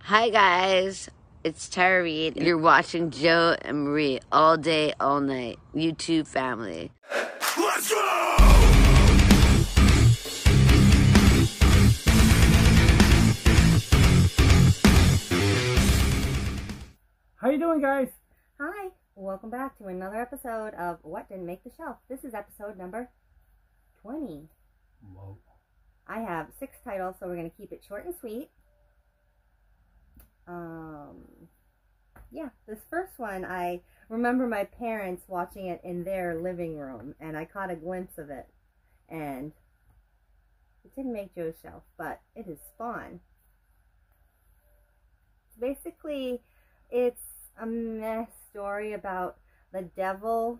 Hi guys, it's Tara Reid. You're watching Joe and Marie all day, all night. YouTube family. Let's go! How you doing, guys? Hi, welcome back to another episode of What Didn't Make the Shelf. This is episode number 20. Whoa. I have 6 titles, so we're going to keep it short and sweet. Yeah, this first one, I remember my parents watching it in their living room, and I caught a glimpse of it, and it didn't make Joe's shelf, but it is Spawn. Basically, it's a mess story about the devil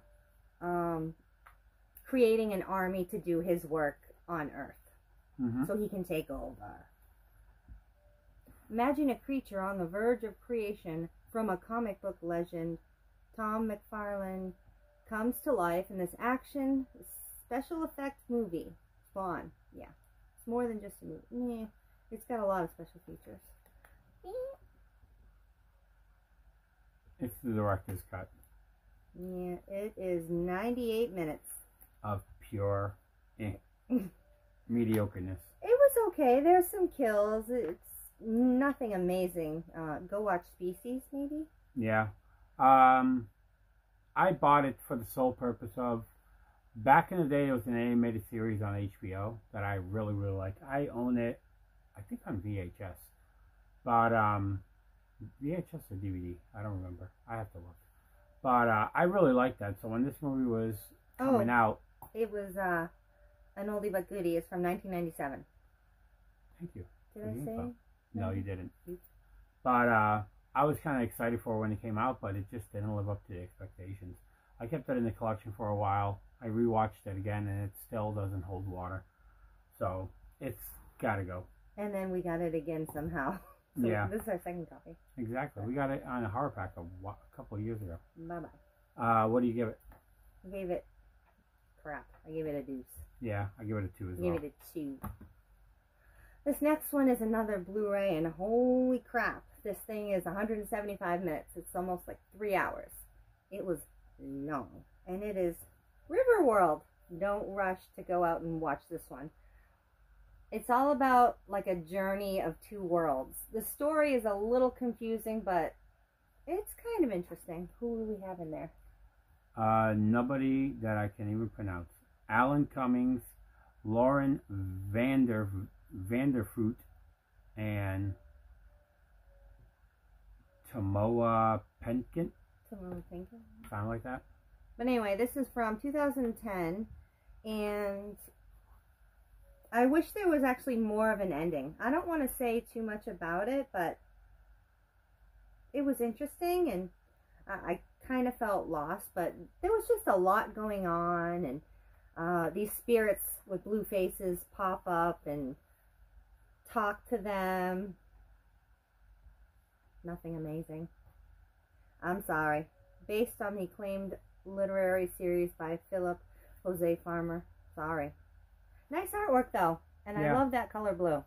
creating an army to do his work on Earth, so he can take over. Imagine a creature on the verge of creation from a comic book legend. Tom McFarlane comes to life in this action special effects movie, Spawn. Yeah, it's more than just a movie. Yeah, it's got a lot of special features. It's the director's cut Yeah, it is 98 minutes. of pure mediocreness. It was okay. There's some kills. It's nothing amazing. Go watch Species, maybe? Yeah. I bought it for the sole purpose of, back in the day, it was an animated series on HBO that I really, really liked. I own it, I think on VHS. But, VHS or DVD, I don't remember. I have to look. But, I really liked that. So when this movie was coming out... It was, an oldie but goodie. It's from 1997. Thank you. Did I say? No, you didn't. But I was kind of excited for it when it came out, but it just didn't live up to the expectations. I kept it in the collection for a while. I rewatched it again, and it still doesn't hold water. So it's got to go. And then we got it again somehow. So yeah. This is our second copy. Exactly. We got it on a horror pack a couple of years ago. Bye-bye. What do you give it? I gave it crap. I gave it a deuce. Yeah, I give it a 2 as well. I gave it a 2. This next one is another Blu-ray, and holy crap, this thing is 175 minutes. It's almost like 3 hours. It was long, and it is Riverworld. Don't rush to go out and watch this one. It's all about like a journey of 2 worlds. The story is a little confusing, but it's kind of interesting. Who do we have in there? Nobody that I can even pronounce. Alan Cummings, Lauren Vanderfruit, and Tomoa Penkin. Sound like that? But anyway, this is from 2010, and I wish there was actually more of an ending. I don't want to say too much about it, but it was interesting, and I kind of felt lost, but there was just a lot going on, and these spirits with blue faces pop up and talk to them. Nothing amazing. I'm sorry. Based on the acclaimed literary series by Philip Jose Farmer. Sorry. Nice artwork though, and yeah. I love that color blue.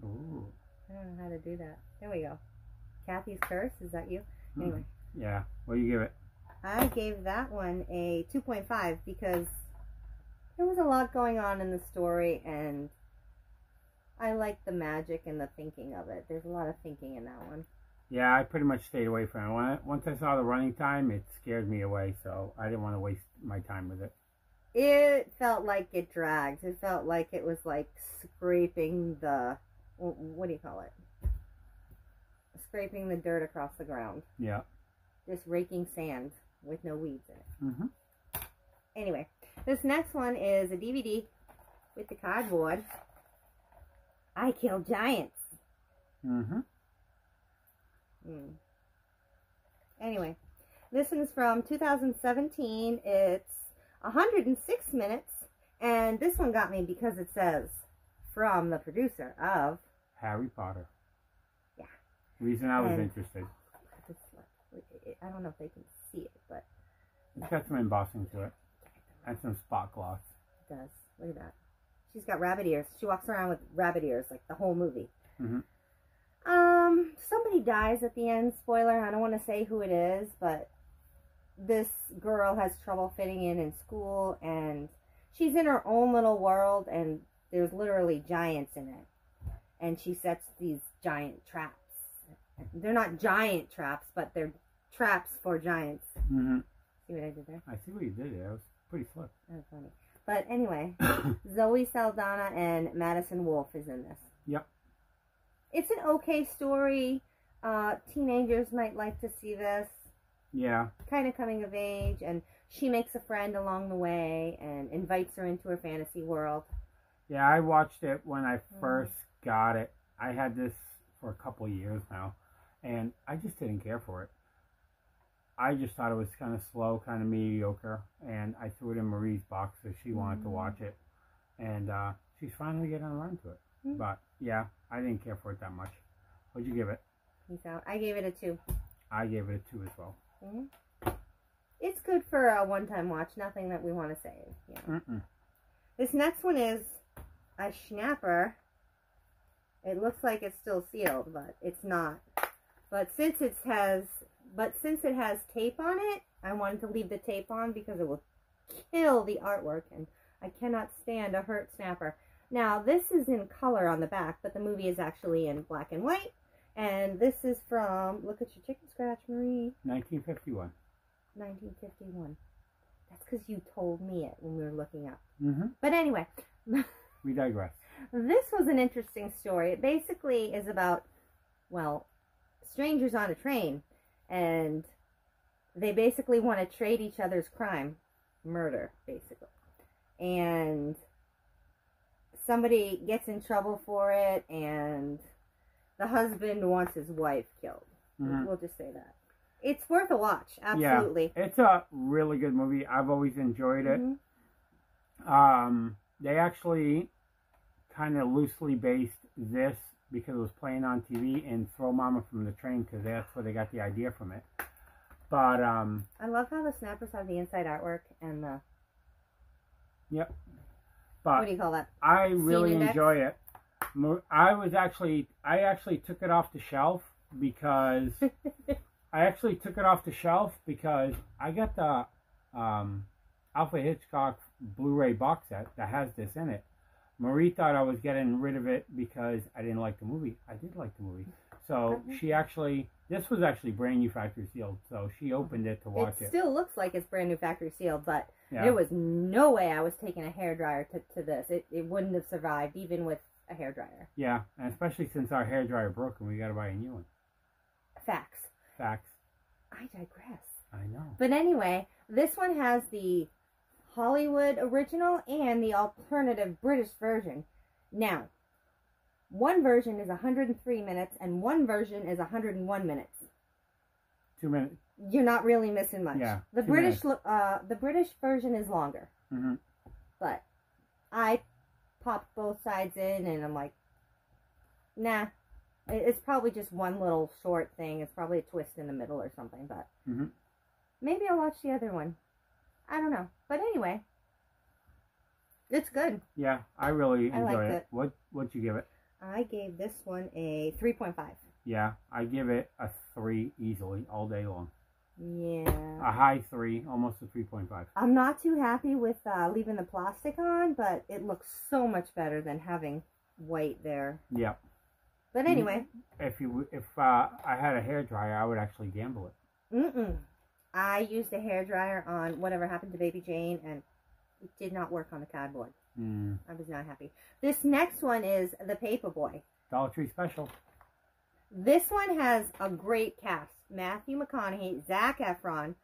Ooh. I don't know how to do that. There we go. Kathy's Curse, is that you? Anyway. Yeah. What do you give it? I gave that one a 2.5 because there was a lot going on in the story, and I like the magic and the thinking of it. There's a lot of thinking in that one. Yeah, I pretty much stayed away from it. Once I saw the running time, it scared me away, so I didn't want to waste my time with it. It felt like it dragged. It felt like it was like scraping the, what do you call it? Scraping the dirt across the ground. Yeah. Just raking sand with no weeds in it. Anyway, this next one is a DVD with the cardboard. I Kill Giants. Anyway, this one's from 2017. It's 106 minutes, and this one got me because it says from the producer of Harry Potter. Yeah. Reason I was interested. I don't know if they can see it, but it's got some embossing to it and some spot gloss. It does. Look at that. She's got rabbit ears. She walks around with rabbit ears like the whole movie. Somebody dies at the end. Spoiler, I don't want to say who it is, but this girl has trouble fitting in school, and she's in her own little world, and there's literally giants in it. And she sets these giant traps. They're not giant traps, but they're traps for giants. Mm-hmm. See what I did there? I see what you did there. That was pretty slick. That was funny. But anyway, Zoe Saldana and Madison Wolfe is in this. Yep. It's an okay story. Teenagers might like to see this. Yeah. Kind of coming of age, and she makes a friend along the way and invites her into her fantasy world. Yeah, I watched it when I first got it. I had this for a couple of years now, and I just didn't care for it. I just thought it was kind of slow, kind of mediocre, and I threw it in Marie's box so she wanted to watch it, and she's finally getting around to it. But yeah, I didn't care for it that much. What'd you give it? Peace out. I gave it a 2. I gave it a 2 as well. It's good for a one-time watch. Nothing that we want to save. Yeah. This next one is a schnapper. It looks like it's still sealed, but it's not. But since it has tape on it, I wanted to leave the tape on because it will kill the artwork, and I cannot stand a hurt snapper. Now, this is in color on the back, but the movie is actually in black and white. And this is from, look at your chicken scratch, Marie. 1951. 1951. That's because you told me it when we were looking up. Mm-hmm. But anyway. We digress. This was an interesting story. It basically is about, well, strangers on a train. And they basically want to trade each other's crime. Murder, basically. And somebody gets in trouble for it, and the husband wants his wife killed. We'll just say that. It's worth a watch, absolutely. Yeah, it's a really good movie. I've always enjoyed it. They actually kind of loosely based this because it was playing on TV in Throw Mama from the Train, because that's where they got the idea from it. But I love how the snappers have the inside artwork and the... Yep. But what do you call that? I really enjoy it. I actually took it off the shelf because I got the Alfred Hitchcock Blu-ray box set that has this in it. Marie thought I was getting rid of it because I didn't like the movie. I did like the movie. So this was actually brand new factory sealed. So she opened it to watch it. It still looks like it's brand new factory sealed, but there was no way I was taking a hairdryer to this. It wouldn't have survived even with a hairdryer. Yeah, and especially since our hairdryer broke and we got to buy a new one. Facts. I digress. I know. But anyway, this one has the Hollywood original and the alternative British version. Now, one version is 103 minutes and one version is 101 minutes. 2 minutes. You're not really missing much. Yeah. The British version is longer. But I popped both sides in and I'm like, nah. It's probably just one little short thing. It's probably a twist in the middle or something, but maybe I'll watch the other one. I don't know. But anyway, it's good. Yeah, I really enjoyed it. What'd you give it? I gave this one a 3.5. Yeah, I give it a 3 easily, all day long. Yeah. A high 3, almost a 3.5. I'm not too happy with leaving the plastic on, but it looks so much better than having white there. Yeah. But anyway. If I had a hairdryer, I would actually gamble it. I used a hairdryer on Whatever Happened to Baby Jane, and it did not work on the cardboard. I was not happy. This next one is The Paperboy. Dollar Tree Special. This one has a great cast. Matthew McConaughey, Zac Efron,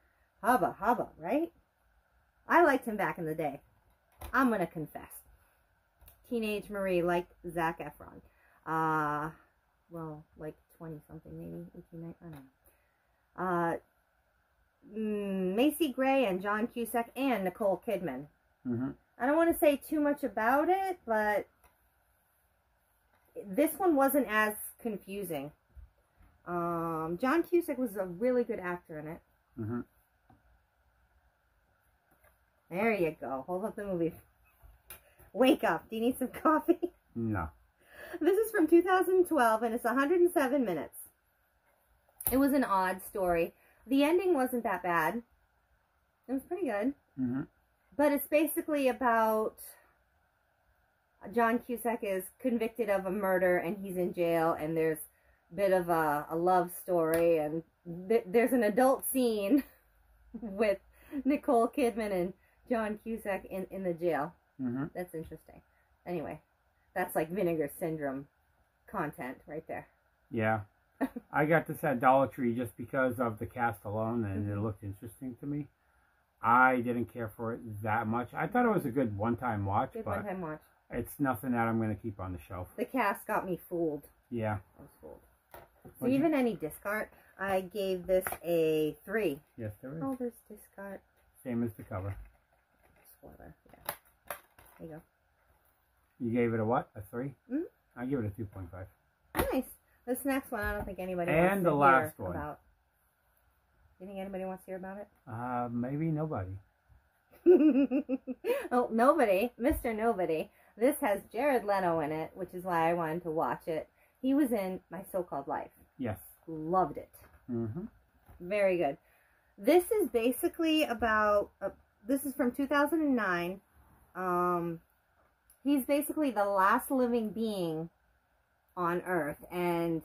Hubba, right? I liked him back in the day. I'm going to confess. Teenage Marie liked Zac Efron. Well, like 20-something, maybe 18, I don't know. Macy Gray and John Cusack and Nicole Kidman. I don't want to say too much about it, but this one wasn't as confusing. John Cusack was a really good actor in it. There you go. Hold up the movie. Wake up. Do you need some coffee? No. This is from 2012, and it's 107 minutes. It was an odd story. The ending wasn't that bad. It was pretty good. Mm-hmm. But it's basically about John Cusack is convicted of a murder, and he's in jail, and there's a bit of a love story, and there's an adult scene with Nicole Kidman and John Cusack in the jail. Mm-hmm. That's interesting. Anyway, that's like Vinegar Syndrome content right there. Yeah. I got this at Dollar Tree just because of the cast alone, and it looked interesting to me. I didn't care for it that much. I thought it was a good one-time watch, Good but one-time watch. it's nothing that I'm going to keep on the shelf. The cast got me fooled. Yeah. I was fooled. So even any discard, I gave this a 3. Yes, there is. Oh, there's discard. Same as the cover. Spoiler. Yeah. There you go. You gave it a what? A 3? Mm-hmm. I give it a 2.5. Nice. This next one, I don't think anybody And wants to the last hear one. about. You think anybody wants to hear about it? Maybe nobody. Oh, nobody. Mr. Nobody. This has Jared Leto in it, which is why I wanted to watch it. He was in My So-Called Life. Yes. Loved it. Mm-hmm. Very good. This is basically about, this is from 2009. He's basically the last living being on Earth, and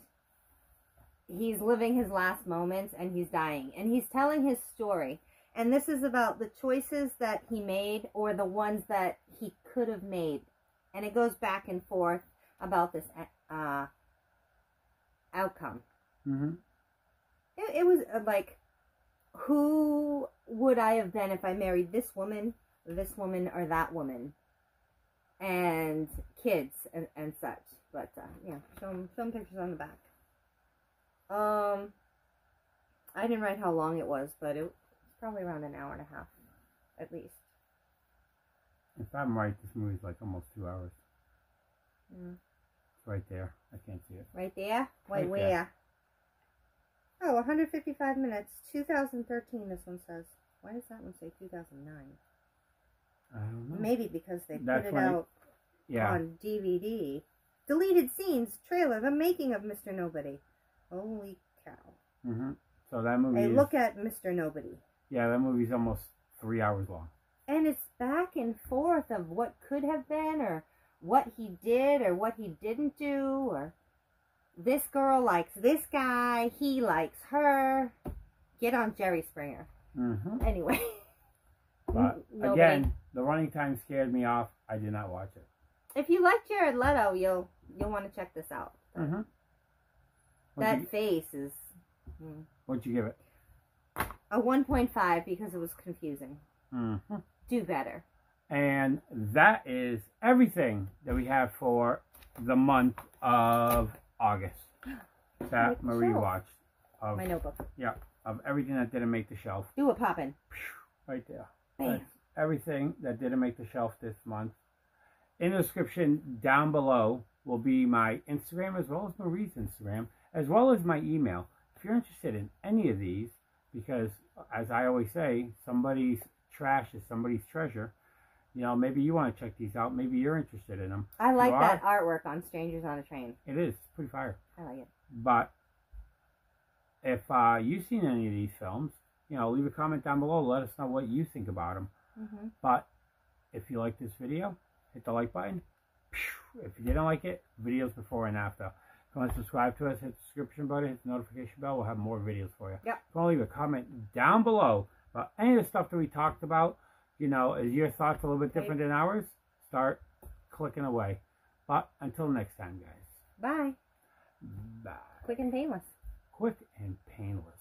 he's living his last moments, and he's dying, and he's telling his story. And this is about the choices that he made, or the ones that he could have made. And it goes back and forth about this outcome. Mm-hmm. It was like, who would I have been if I married this woman, or that woman? And kids and such. But, yeah, show them pictures on the back. I didn't write how long it was, but it was probably around an hour and a half, at least. If I'm right, this movie's like almost 2 hours. Mm. It's right there. I can't see it. Right there? Wait, Right where? there. Oh, 155 minutes. 2013, this one says. Why does that one say 2009? I don't know. Maybe because they That's put it when out Yeah. on DVD. Deleted scenes, trailer, the making of Mr. Nobody. Holy cow. Mm-hmm. So that movie Hey, is... look at Mr. Nobody. Yeah, that movie's almost 3 hours long. And it's back and forth of what could have been, or what he did, or what he didn't do, or this girl likes this guy, he likes her. Get on Jerry Springer. Mm-hmm. Anyway. But Nobody. again, the running time scared me off. I did not watch it. If you like Jared Leto, you'll want to check this out. Mm-hmm. That face is What'd you give it? a 1.5 because it was confusing. Mm-hmm. Do better. And that is everything that we have for the month of August that My Marie shelf. watched. Of, My notebook. yeah, of everything that didn't make the shelf. Do a poppin'. Right there. Bam. That's everything that didn't make the shelf this month. In the description down below will be my Instagram as well as Marie's Instagram, as well as my email. If you're interested in any of these, because as I always say, somebody's trash is somebody's treasure. You know, maybe you want to check these out. Maybe you're interested in them. I like You that artwork on Strangers on a Train. It is pretty fire. I like it. But if you've seen any of these films, you know, leave a comment down below. Let us know what you think about them. Mm-hmm. But if you like this video, hit the like button. If you didn't like it, videos before and after. If you want to subscribe to us, hit the subscription button, hit the notification bell. We'll have more videos for you. Yep. If you want to leave a comment down below about any of the stuff that we talked about, you know, is your thoughts a little bit different than ours? Start clicking away. But until next time, guys. Bye. Bye. Quick and painless. Quick and painless.